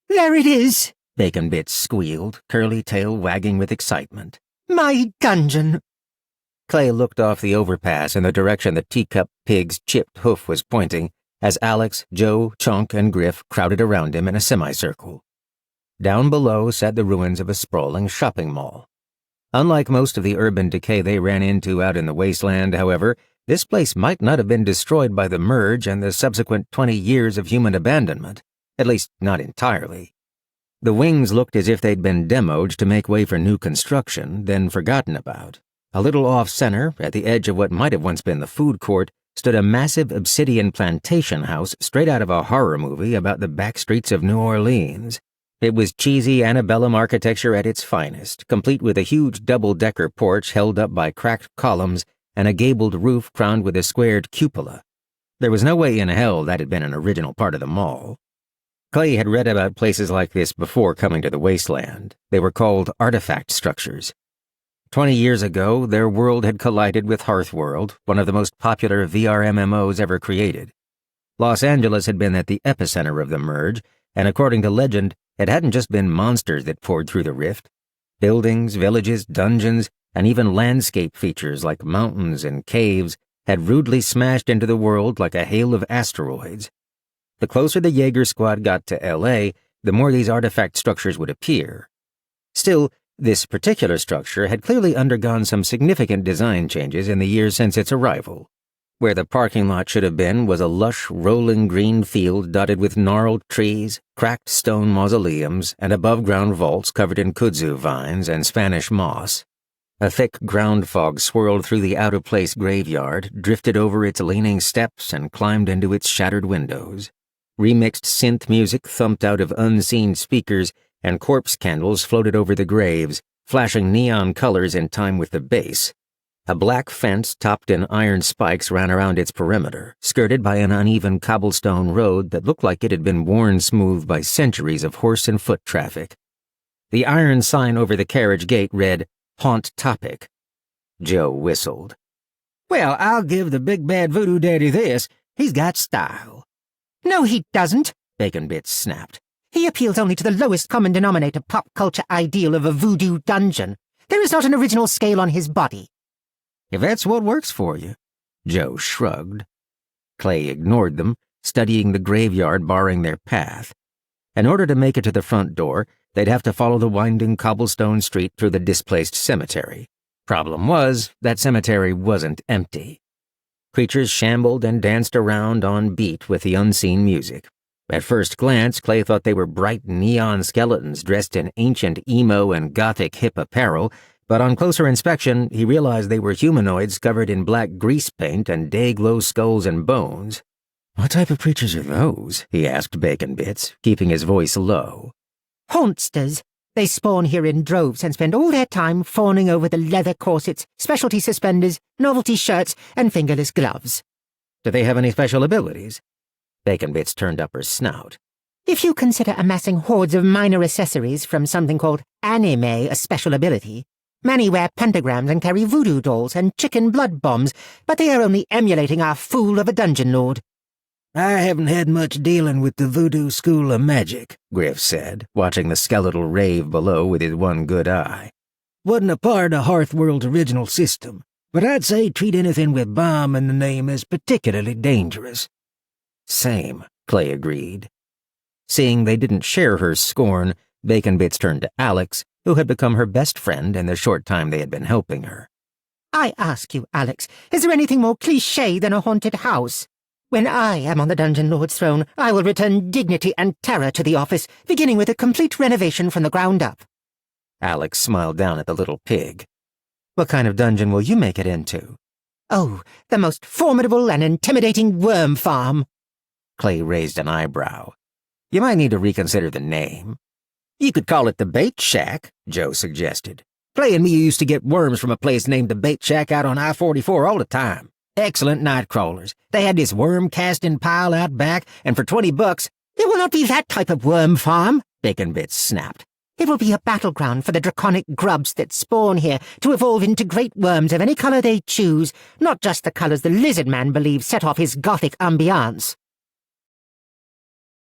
"There it is," 𝐵ACON_BITS squealed, curly tail wagging with excitement. "My dungeon." Clay looked off the overpass in the direction the teacup pig's chipped hoof was pointing as Alex, Joe, Chunk, and Griff crowded around him in a semicircle. Down below sat the ruins of a sprawling shopping mall. Unlike most of the urban decay they ran into out in the Wasteland, however, this place might not have been destroyed by the merge and the subsequent 20 years of human abandonment, at least not entirely. The wings looked as if they'd been demoed to make way for new construction, then forgotten about. A little off-center, at the edge of what might have once been the food court, stood a massive obsidian plantation house straight out of a horror movie about the back streets of New Orleans. It was cheesy antebellum architecture at its finest, complete with a huge double-decker porch held up by cracked columns and a gabled roof crowned with a squared cupola. There was no way in hell that had been an original part of the mall. Clay had read about places like this before coming to the Wasteland. They were called artifact structures. 20 years ago, their world had collided with Hearthworld, one of the most popular VR MMOs ever created. Los Angeles had been at the epicenter of the merge, and according to legend, it hadn't just been monsters that poured through the rift. Buildings, villages, dungeons, and even landscape features like mountains and caves had rudely smashed into the world like a hail of asteroids. The closer the Jaeger squad got to LA, the more these artifact structures would appear. Still, this particular structure had clearly undergone some significant design changes in the years since its arrival. Where the parking lot should have been was a lush, rolling green field dotted with gnarled trees, cracked stone mausoleums, and above-ground vaults covered in kudzu vines and Spanish moss. A thick ground fog swirled through the out-of-place graveyard, drifted over its leaning steps, and climbed into its shattered windows. Remixed synth music thumped out of unseen speakers, and corpse candles floated over the graves, flashing neon colors in time with the bass. A black fence topped in iron spikes ran around its perimeter, skirted by an uneven cobblestone road that looked like it had been worn smooth by centuries of horse and foot traffic. The iron sign over the carriage gate read, "Haunt Topic." Joe whistled. "Well, I'll give the big bad voodoo daddy this. He's got style." "No, he doesn't," 𝐵ACON_BITS snapped. "He appeals only to the lowest common denominator pop culture ideal of a voodoo dungeon. There is not an original scale on his body." "If that's what works for you," Joe shrugged. Clay ignored them, studying the graveyard barring their path. In order to make it to the front door, they'd have to follow the winding cobblestone street through the displaced cemetery. Problem was, that cemetery wasn't empty. Creatures shambled and danced around on beat with the unseen music. At first glance, Clay thought they were bright neon skeletons dressed in ancient emo and gothic hip apparel, but on closer inspection, he realized they were humanoids covered in black grease paint and day-glow skulls and bones. "What type of creatures are those?" he asked 𝐵ACON_BITS, keeping his voice low. "Hauntsters. They spawn here in droves and spend all their time fawning over the leather corsets, specialty suspenders, novelty shirts, and fingerless gloves." "Do they have any special abilities?" 𝐵ACON_BITS turned up her snout. "If you consider amassing hordes of minor accessories from something called anime a special ability, many wear pentagrams and carry voodoo dolls and chicken blood bombs, but they are only emulating our fool of a dungeon lord." "I haven't had much dealing with the voodoo school of magic," Griff said, watching the skeletal rave below with his one good eye. "Wasn't a part of Hearthworld's original system, but I'd say treat anything with bomb in the name as particularly dangerous." "Same," Clay agreed. Seeing they didn't share her scorn, 𝐵ACON_BITS turned to Alex, who had become her best friend in the short time they had been helping her. "I ask you, Alex, is there anything more cliché than a haunted house? When I am on the Dungeon Lord's throne, I will return dignity and terror to the office, beginning with a complete renovation from the ground up." Alex smiled down at the little pig. "What kind of dungeon will you make it into?" "Oh, the most formidable and intimidating worm farm." Clay raised an eyebrow. "You might need to reconsider the name." "You could call it the Bait Shack," Joe suggested. "Clay and me used to get worms from a place named the Bait Shack out on I-44 all the time. Excellent night crawlers. They had this worm casting pile out back, and for $20... "It will not be that type of worm farm," 𝐵ACON_BITS snapped. "It will be a battleground for the draconic grubs that spawn here to evolve into great worms of any color they choose, not just the colors the lizard man believes set off his gothic ambiance."